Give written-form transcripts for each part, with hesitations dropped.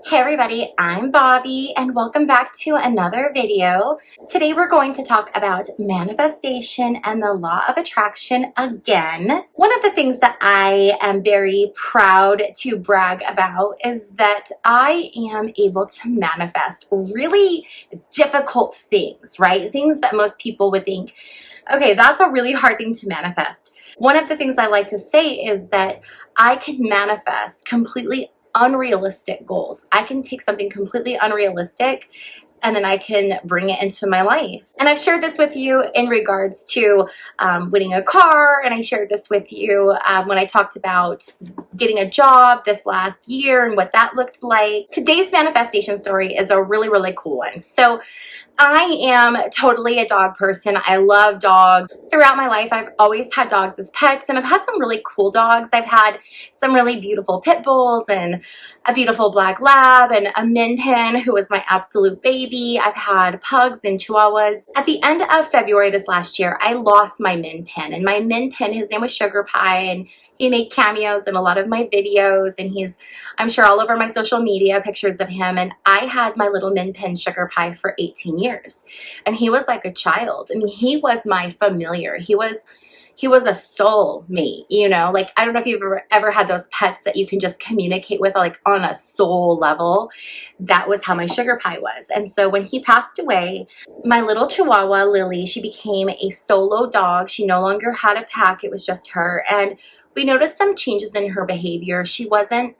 Hey everybody, I'm Bobbie and welcome back to another video. Today we're going to talk about manifestation and the law of attraction again. One of the things that I am very proud to brag about is that I am able to manifest really difficult things, right? Things that most people would think, okay, that's a really hard thing to manifest. One of the things I like to say is that I can manifest completely unrealistic goals. I can take something completely unrealistic and then I can bring it into my life. And I've shared this with you in regards to winning a car, and I shared this with you when I talked about getting a job this last year and what that looked like. Today's manifestation story is a really, really cool one. So I am totally a dog person. I love dogs. Throughout my life, I've always had dogs as pets, and I've had some really cool dogs. I've had some really beautiful pit bulls and a beautiful black lab and a min pin who was my absolute baby. I've had pugs and chihuahuas. At the end of February this last year, I lost my min pin, and my min pin, his name was Sugar Pie, and he made cameos in a lot of my videos, and he's, I'm sure, all over my social media, pictures of him. And I had my little min pin Sugar Pie for 18 years, and he was like a child. I mean, he was my familiar. He was a soul mate, you know? Like, I don't know if you've ever had those pets that you can just communicate with, like, on a soul level. That was how my Sugar Pie was. And so when he passed away, my little Chihuahua, Lily, she became a solo dog. She no longer had a pack. It was just her. And we noticed some changes in her behavior. She wasn't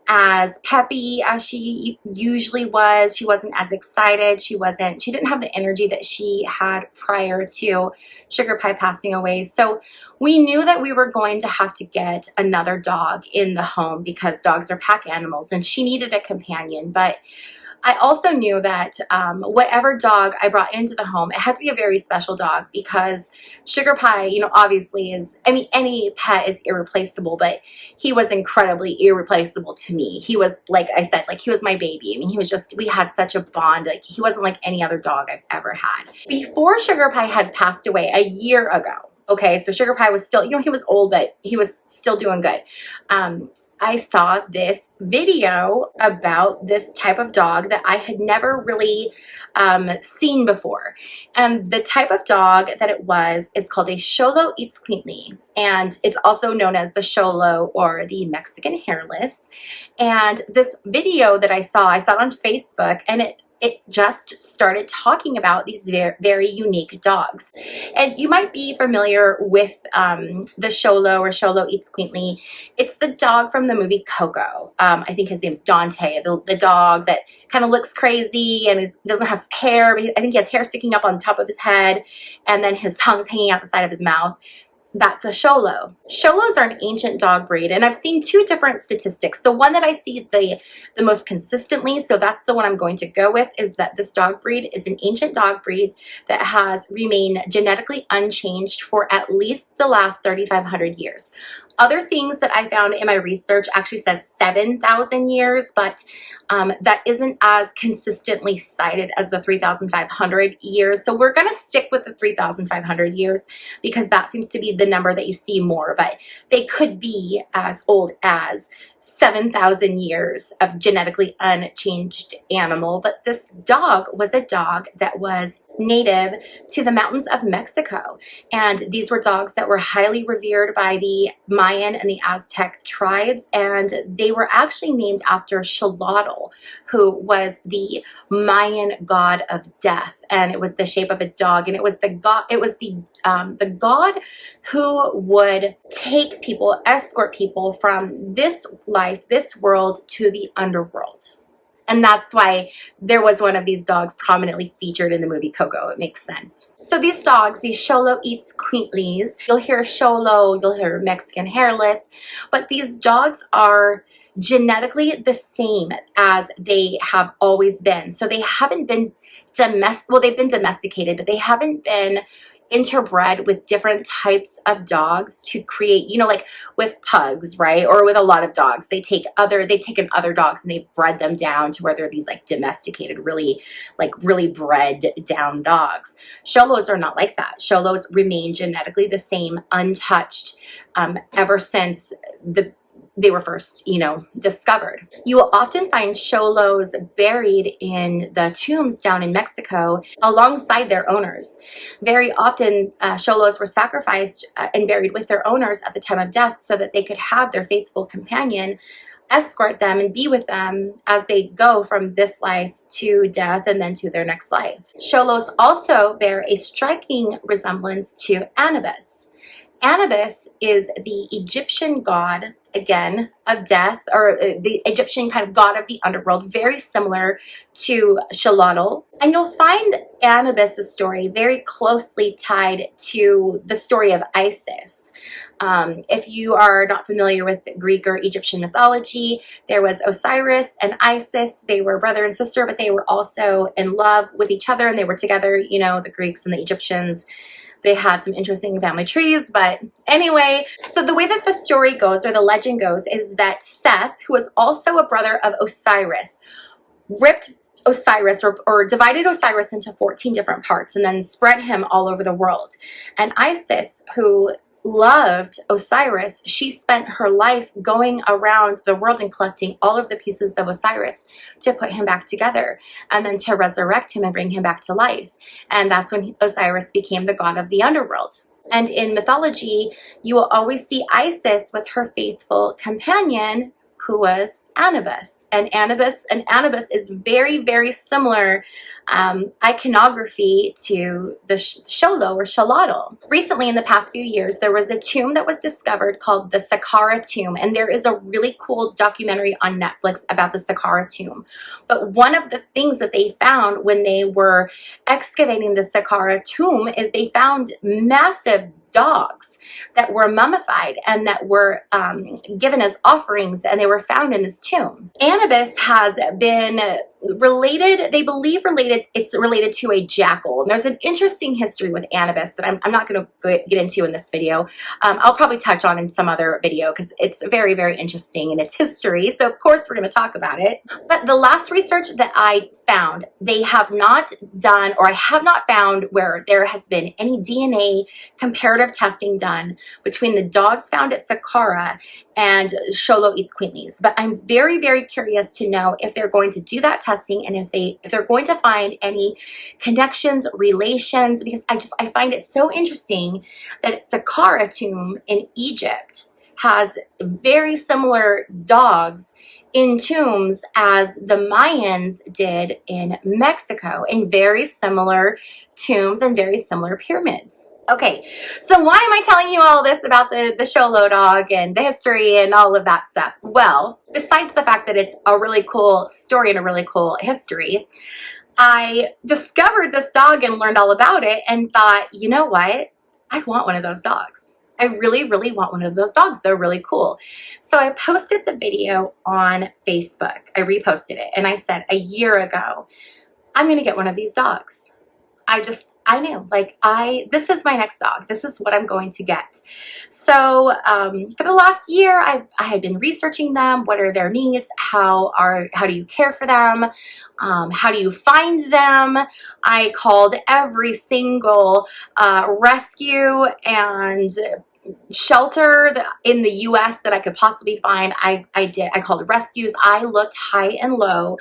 as peppy as she usually was. She wasn't as excited. She didn't have the energy that she had prior to Sugar Pie passing away. So we knew that we were going to have to get another dog in the home because dogs are pack animals and she needed a companion. But I also knew that whatever dog I brought into the home, it had to be a very special dog because Sugar Pie, you know, obviously is, I mean, any pet is irreplaceable, but he was incredibly irreplaceable to me. He was, like I said, like he was my baby. I mean, he was just, we had such a bond. Like he wasn't like any other dog I've ever had. Before Sugar Pie had passed away a year ago, okay, so Sugar Pie was still, you know, he was old, but he was still doing good. I saw this video about this type of dog that I had never really seen before. And the type of dog that it was is called a Sholo eats quaintly. And it's also known as the Sholo or the Mexican hairless. And this video that I saw it on Facebook, and it just started talking about these very, very unique dogs. And you might be familiar with the Sholo or Sholo Eats Quaintly. It's the dog from the movie Coco. I think his name's Dante, the dog that kind of looks crazy and doesn't have hair. I think he has hair sticking up on top of his head, and then his tongue's hanging out the side of his mouth. That's a Sholo. Sholos are an ancient dog breed, and I've seen two different statistics. The one that I see the most consistently, so that's the one I'm going to go with, is that this dog breed is an ancient dog breed that has remained genetically unchanged for at least the last 3,500 years. Other things that I found in my research actually says 7,000 years, but that isn't as consistently cited as the 3,500 years. So we're going to stick with the 3,500 years because that seems to be the number that you see more, but they could be as old as 7,000 years of genetically unchanged animal. But this dog was a dog that was native to the mountains of Mexico. And these were dogs that were highly revered by the Mayan and the Aztec tribes. And they were actually named after Xolotl, who was the Mayan god of death. And it was the shape of a dog. And it was the god who would take people, escort people from this life, this world, to the underworld. And that's why there was one of these dogs prominently featured in the movie Coco. It makes sense. So these dogs, these Sholo Eats Quaintlies, you'll hear Sholo, you'll hear Mexican hairless, but these dogs are genetically the same as they have always been. So they haven't been they've been domesticated, but they haven't been interbred with different types of dogs to create, you know, like with pugs, right? Or with a lot of dogs, they've taken other dogs and they've bred them down to where they're these like domesticated, really bred down dogs. Sholos are not like that. Sholos remain genetically the same, untouched, ever since they were first, discovered. You will often find Sholos buried in the tombs down in Mexico alongside their owners. Very often, Sholos were sacrificed and buried with their owners at the time of death so that they could have their faithful companion escort them and be with them as they go from this life to death and then to their next life. Sholos also bear a striking resemblance to Anubis. Anubis is the Egyptian god, again, of death, or the Egyptian kind of god of the underworld, very similar to Xolotl. And you'll find Anubis' story very closely tied to the story of Isis. If you are not familiar with Greek or Egyptian mythology, there was Osiris and Isis. They were brother and sister, but they were also in love with each other, and they were together, the Greeks and the Egyptians. They had some interesting family trees, but anyway, so the way that the story goes, or the legend goes, is that Seth, who was also a brother of Osiris, ripped Osiris or divided Osiris into 14 different parts and then spread him all over the world. And Isis, who loved Osiris, she spent her life going around the world and collecting all of the pieces of Osiris to put him back together and then to resurrect him and bring him back to life. And that's when Osiris became the god of the underworld. And in mythology, you will always see Isis with her faithful companion, who was Anubis. And Anubis is very, very similar iconography to the Sholo or Xolotl. Recently, in the past few years, there was a tomb that was discovered called the Saqqara tomb, and there is a really cool documentary on Netflix about the Saqqara tomb. But one of the things that they found when they were excavating the Saqqara tomb is they found massive dogs that were mummified and that were given as offerings, and they were found in this tomb. Anubis has been related, they believe it's related to a jackal. And there's an interesting history with Anubis that I'm not going to get into in this video. I'll probably touch on in some other video because it's very, very interesting in its history. So of course we're going to talk about it. But the last research that I found, they have not done, or I have not found where there has been any DNA comparative testing done between the dogs found at Saqqara and Sholo Eats Queenlies. But I'm very, very curious to know if they're going to do that testing and if they're going to find any connections, relations, because I find it so interesting that Saqqara tomb in Egypt has very similar dogs in tombs as the Mayans did in Mexico, in very similar tombs and very similar pyramids. Okay, so why am I telling you all this about the Sholo dog and the history and all of that stuff? Well, besides the fact that it's a really cool story and a really cool history, I discovered this dog and learned all about it and thought, you know what? I want one of those dogs. I really, really want one of those dogs. They're really cool. So I posted the video on Facebook. I reposted it and I said a year ago, I'm going to get one of these dogs. I knew, this is my next dog. This is what I'm going to get. So for the last year, I had been researching them. What are their needs? How do you care for them? How do you find them? I called every single rescue and shelter in the US that I could possibly find. I called rescues. I looked high and low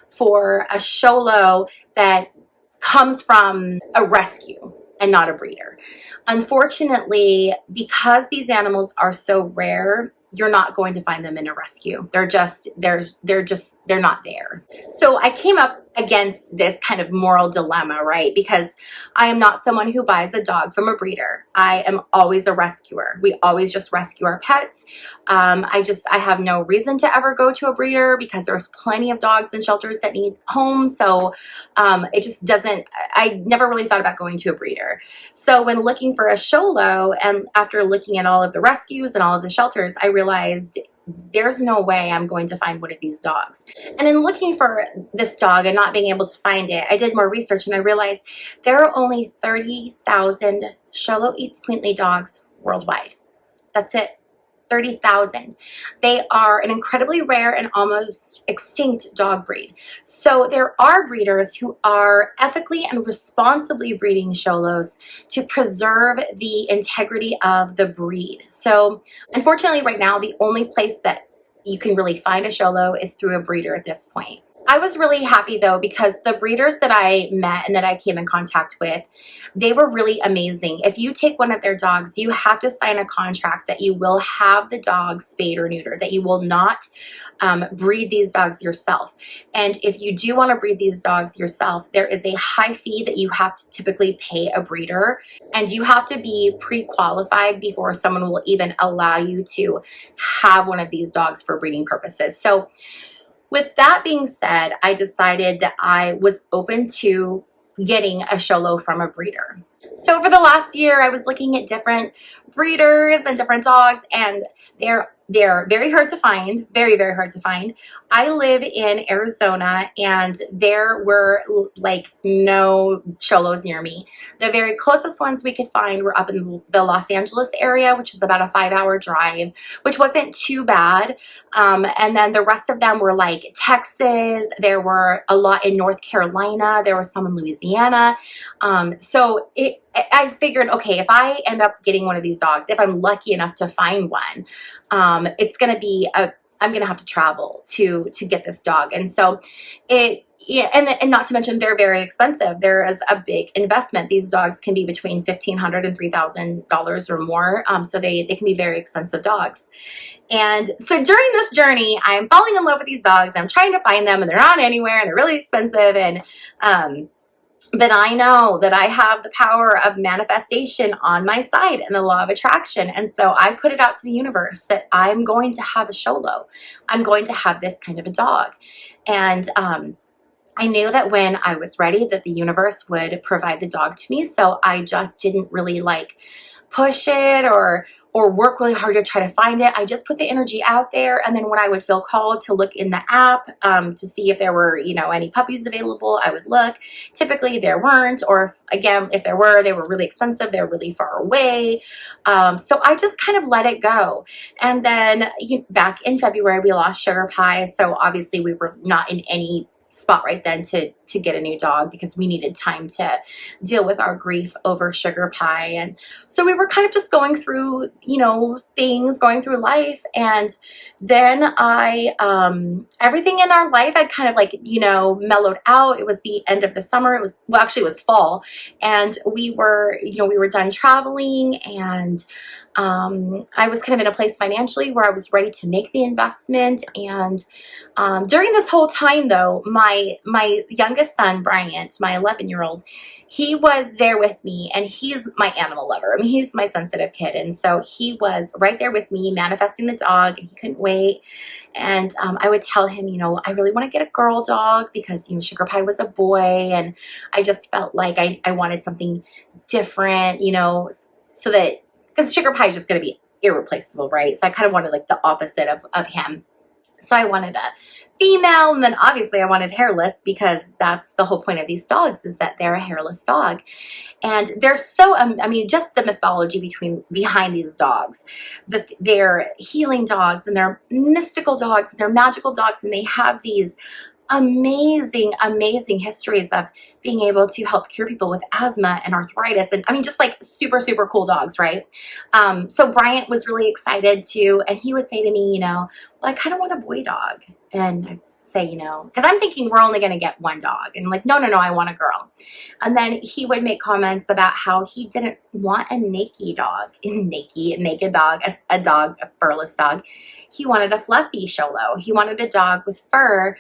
for a Sholo that comes from a rescue and not a breeder. Unfortunately, because these animals are so rare, you're not going to find them in a rescue. They're not there. So I came up against this kind of moral dilemma, right? Because I am not someone who buys a dog from a breeder. I am always a rescuer. We always just rescue our pets. I have no reason to ever go to a breeder because there's plenty of dogs in shelters that need homes. So it just doesn't, I never really thought about going to a breeder. So when looking for a Sholo, and after looking at all of the rescues and all of the shelters, I realized there's no way I'm going to find one of these dogs. And in looking for this dog and not being able to find it, I did more research and I realized there are only 30,000 Sholo Eats Queenly dogs worldwide. That's it. 30,000. They are an incredibly rare and almost extinct dog breed. So there are breeders who are ethically and responsibly breeding Sholos to preserve the integrity of the breed. So unfortunately right now, the only place that you can really find a Sholo is through a breeder at this point. I was really happy though, because the breeders that I met and that I came in contact with, they were really amazing. If you take one of their dogs, you have to sign a contract that you will have the dog spayed or neutered, that you will not breed these dogs yourself. And if you do want to breed these dogs yourself, there is a high fee that you have to typically pay a breeder, and you have to be pre-qualified before someone will even allow you to have one of these dogs for breeding purposes. So with that being said, I decided that I was open to getting a Sholo from a breeder. So for the last year, I was looking at different breeders and different dogs, and they're very hard to find, very hard to find. I live in Arizona, and there were like no Sholos near me. The very closest ones we could find were up in the Los Angeles area, which is about a 5-hour drive, which wasn't too bad. And then the rest of them were like Texas. There were a lot in North Carolina. There was some in Louisiana. So I figured, okay, if I end up getting one of these dogs, if I'm lucky enough to find one, it's going to be I'm going to have to travel to get this dog. And so yeah, and not to mention they're very expensive. There is a big investment. These dogs can be between $1,500 and $3,000 or more. So they can be very expensive dogs. And so during this journey, I'm falling in love with these dogs. I'm trying to find them, and they're not anywhere, and they're really expensive. And but I know that I have the power of manifestation on my side and the law of attraction. And so I put it out to the universe that I'm going to have a Sholo. I'm going to have this kind of a dog. And I knew that when I was ready that the universe would provide the dog to me. So I just didn't really like push it or work really hard to try to find it. I just put the energy out there, and then when I would feel called to look in the app to see if there were, you know, any puppies available, I would look. Typically there weren't, or if there were, they were really expensive, they were really far away. So I just kind of let it go. And then back in February, we lost Sugar Pie, so obviously we were not in any spot right then to get a new dog, because we needed time to deal with our grief over Sugar Pie. And so we were kind of just going through, you know, things, going through life. And then everything in our life had kind of like, you know, mellowed out. It was the end of the summer. It was, well, actually it was fall, and we were, you know, we were done traveling, and I was kind of in a place financially where I was ready to make the investment. And during this whole time though, my youngest son, Bryant, my 11-year-old, he was there with me, and he's my animal lover. I mean, he's my sensitive kid. And so he was right there with me manifesting the dog, and he couldn't wait. And I would tell him, you know, I really want to get a girl dog because, you know, Sugar Pie was a boy, and I just felt like I wanted something different, you know, so that, because Sugar Pie is just going to be irreplaceable, right? So I kind of wanted like the opposite of him. So I wanted a female, and then obviously I wanted hairless, because that's the whole point of these dogs, is that they're a hairless dog. And they're so, I mean, just the mythology behind these dogs, that they're healing dogs, and they're mystical dogs, and they're magical dogs, and they have these amazing histories of being able to help cure people with asthma and arthritis, and I mean, just like super cool dogs, right? So Bryant was really excited too, and he would say to me, you know, well, I kind of want a boy dog. And I'd say, you know, because I'm thinking we're only going to get one dog, and I'm like, no, I want a girl. And then he would make comments about how he didn't want a naked dog, a furless dog. He wanted a fluffy Sholo. He wanted a dog with fur,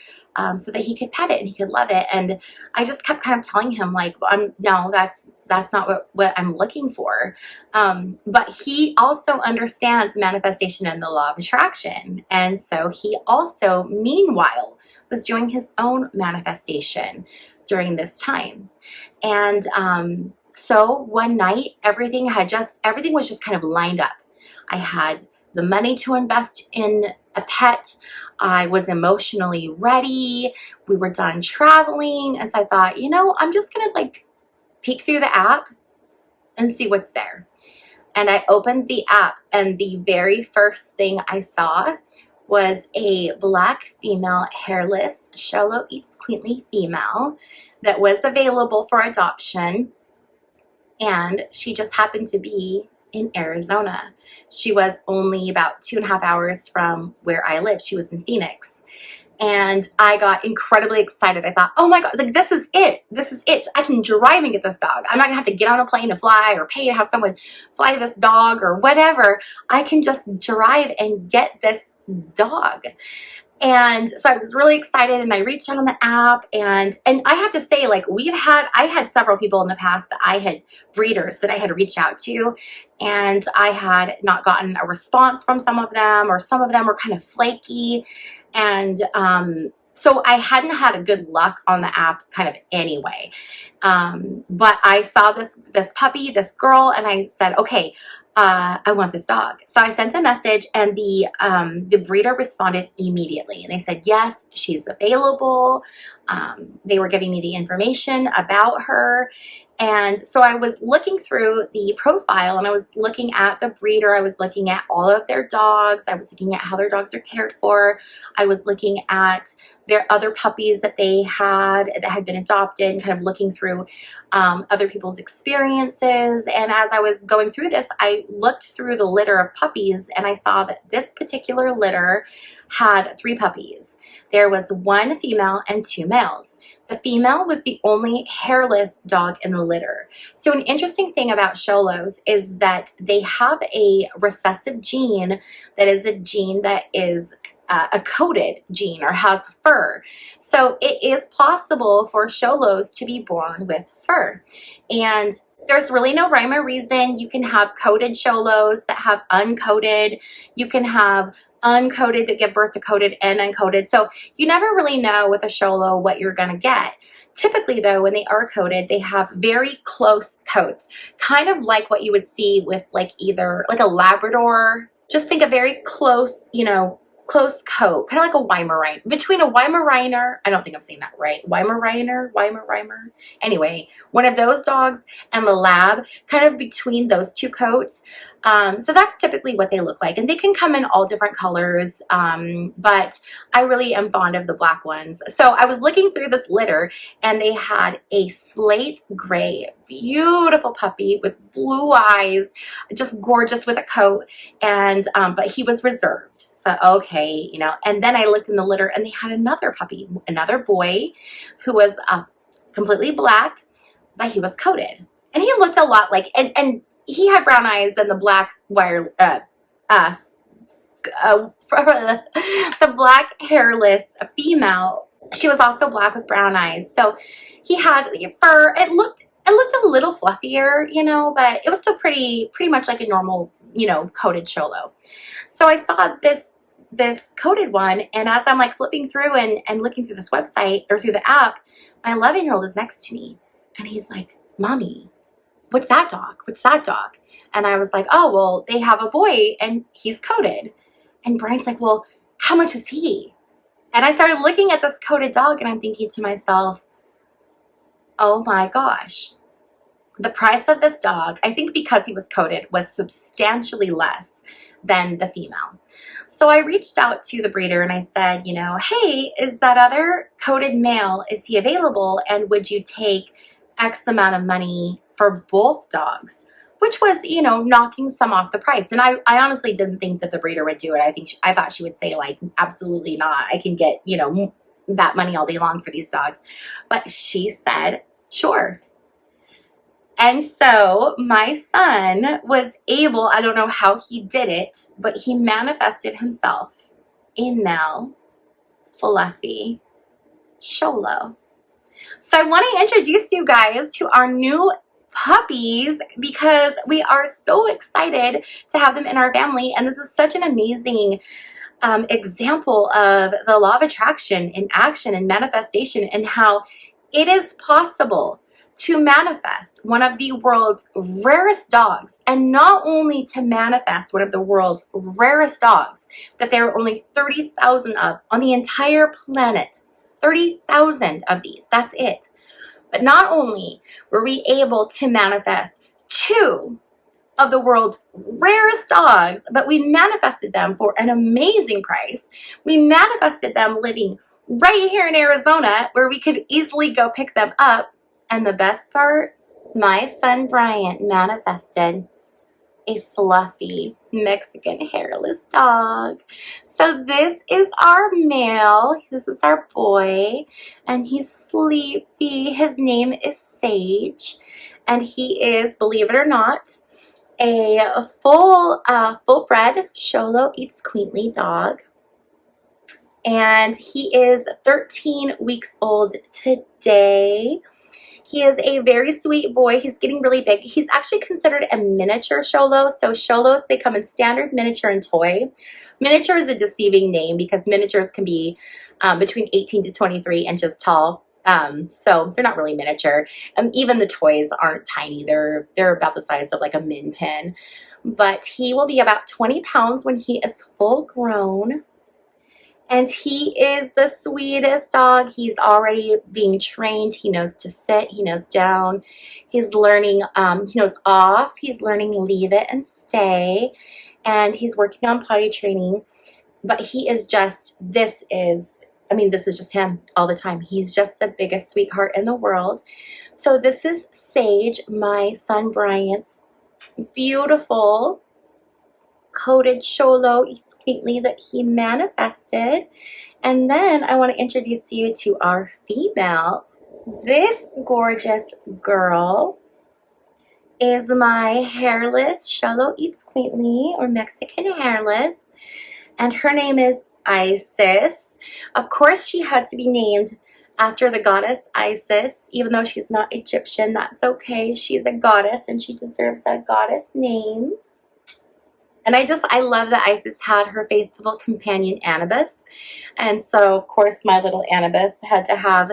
so that he could pet it and he could love it. And I just kept kind of telling him, like, no, that's not what I'm looking for. But he also understands manifestation and the law of attraction. And so he also, meanwhile, was doing his own manifestation during this time. And so one night, everything was just kind of lined up. I had the money to invest in a pet. I was emotionally ready. We were done traveling. And so I thought, you know, I'm just going to like peek through the app and see what's there. And I opened the app, and the very first thing I saw was a black female hairless Sholo Eats Queenly female that was available for adoption. And she just happened to be in Arizona. She was only about 2.5 hours from where I live. She was in Phoenix. And I got incredibly excited. I thought, oh my God, like this is it. This is it. I can drive and get this dog. I'm not gonna have to get on a plane to fly or pay to have someone fly this dog or whatever. I can just drive and get this dog. And so I was really excited, and I reached out on the app, and I have to say, like, I had several people in the past that I had, breeders that I had reached out to, and I had not gotten a response from some of them, or some of them were kind of flaky. And so I hadn't had a good luck on the app kind of anyway. But I saw this puppy, this girl, and I said, okay, I want this dog. So I sent a message, and the breeder responded immediately, and they said, yes, she's available. They were giving me the information about her. And so I was looking through the profile, and I was looking at the breeder. I was looking at all of their dogs. I was looking at how their dogs are cared for. I was looking at their other puppies that they had that had been adopted, and kind of looking through other people's experiences. And as I was going through this, I looked through the litter of puppies, and I saw that this particular litter had 3 puppies. There was 1 female and 2 males. The female was the only hairless dog in the litter. So an interesting thing about Sholos is that they have a recessive gene that is a gene that is a coated gene or has fur. So it is possible for Sholos to be born with fur. And there's really no rhyme or reason. You can have coated Sholos that have uncoated. You can have uncoated that give birth to coated and uncoated. So you never really know with a Sholo what you're going to get. Typically, though, when they are coated, they have very close coats, kind of like what you would see with like either like a Labrador. Just think a very close, you know, close coat, kind of like a Weimaraner. Between a Weimaraner, I don't think I'm saying that right, Weimaraner, anyway, one of those dogs and the Lab, kind of between those 2 coats. So that's typically what they look like, and they can come in all different colors, but I really am fond of the black ones. So I was looking through this litter, and they had a slate gray, beautiful puppy with blue eyes, just gorgeous with a coat, and but he was reserved. So, okay, you know, and then I looked in the litter, and they had another puppy, another boy who was completely black, but he was coated, and he looked a lot like, and he had brown eyes, and the black wire, the black hairless female, she was also black with brown eyes. So he had fur. It looked a little fluffier, you know, but it was still pretty much like a normal, you know, coated Sholo. So I saw this coated one, and as I'm like flipping through and looking through this website or through the app, my 11-year-old is next to me, and he's like, Mommy, what's that dog? What's that dog? And I was like, oh, well, they have a boy, and he's coated. And Brian's like, well, how much is he? And I started looking at this coated dog, and I'm thinking to myself, oh my gosh, the price of this dog, I think because he was coated, was substantially less than the female. So I reached out to the breeder, and I said, you know, hey, is that other coated male, is he available? And would you take X amount of money for both dogs? Which was, you know, knocking some off the price. And I honestly didn't think that the breeder would do it. I thought she would say, like, absolutely not. I can get, you know, that money all day long for these dogs. But she said, sure. And so my son was able, I don't know how he did it, but he manifested himself a male, fluffy Sholo. So I want to introduce you guys to our new puppies, because we are so excited to have them in our family. And this is such an amazing example of the law of attraction in action and manifestation, and how it is possible to manifest one of the world's rarest dogs. And not only to manifest one of the world's rarest dogs that there are only 30,000 of on the entire planet. 30,000 of these, that's it. But not only were we able to manifest 2 of the world's rarest dogs, but we manifested them for an amazing price. We manifested them living right here in Arizona, where we could easily go pick them up. And the best part, my son Bryant manifested a fluffy Mexican hairless dog. So this is our male. This is our boy, and he's sleepy. His name is Sage, and he is, believe it or not, a full-bred Sholo Eats Queenly dog. And he is 13 weeks old today. He is a very sweet boy. He's getting really big. He's actually considered a miniature Sholo. So Sholos, they come in standard, miniature, and toy. Miniature is a deceiving name because miniatures can be between 18 to 23 inches tall. So they're not really miniature. Even the toys aren't tiny. They're about the size of like a min pin. But he will be about 20 pounds when he is full grown. And he is the sweetest dog. He's already being trained. He knows to sit. He knows down. He's learning, he knows off. He's learning leave it and stay. And he's working on potty training. But he is just, this is just him all the time. He's just the biggest sweetheart in the world. So this is Sage, my son Bryant's beautiful coated Sholo Eats Queenly that he manifested. And then I want to introduce you to our female. This gorgeous girl is my hairless Sholo Eats Queenly, or Mexican hairless, and her name is Isis. Of course, she had to be named after the goddess Isis. Even though she's not Egyptian, that's okay. She's a goddess and she deserves a goddess name. And I love that Isis had her faithful companion Anubis. And so, of course, my little Anubis had to have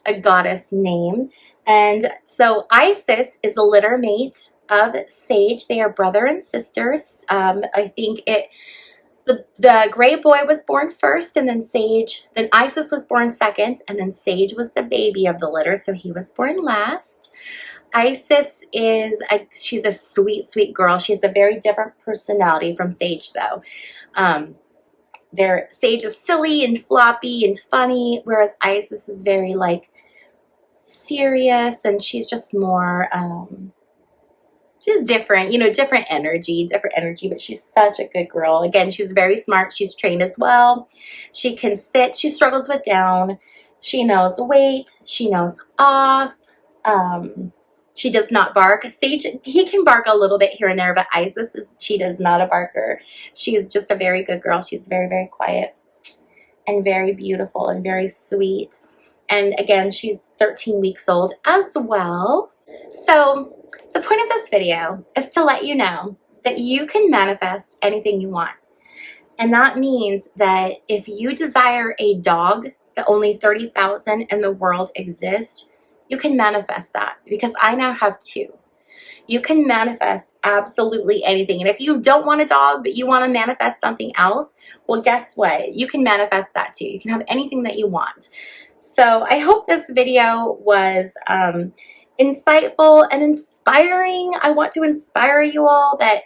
a goddess name. And so Isis is a litter mate of Sage. They are brother and sisters. I think the gray boy was born first, and then Isis was born second, and then Sage was the baby of the litter, so he was born last. Isis she's a sweet, sweet girl. She has a very different personality from Sage, though. Sage is silly and floppy and funny, whereas Isis is very, like, serious, and she's just more, she's different, different energy, but she's such a good girl. Again, she's very smart. She's trained as well. She can sit. She struggles with down. She knows wait. She knows off. She does not bark. Sage, he can bark a little bit here and there, but Isis she does not a barker. She is just a very good girl. She's very, very quiet and very beautiful and very sweet. And again, she's 13 weeks old as well. So the point of this video is to let you know that you can manifest anything you want. And that means that if you desire a dog, that only 30,000 in the world exist, you can manifest that, because I now have 2. You can manifest absolutely anything. And if you don't want a dog, but you want to manifest something else, well, guess what? You can manifest that too. You can have anything that you want. So I hope this video was insightful and inspiring. I want to inspire you all that,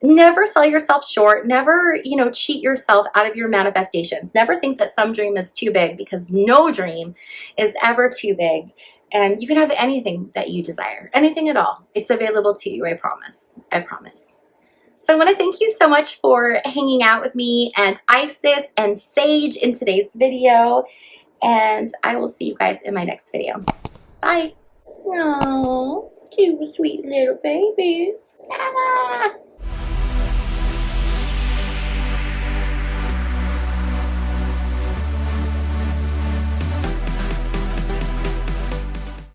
never sell yourself short. Never, cheat yourself out of your manifestations. Never think that some dream is too big, because no dream is ever too big. And you can have anything that you desire. Anything at all. It's available to you, I promise. I promise. So I want to thank you so much for hanging out with me and Isis and Sage in today's video. And I will see you guys in my next video. Bye. Aww, 2 sweet little babies. Ah.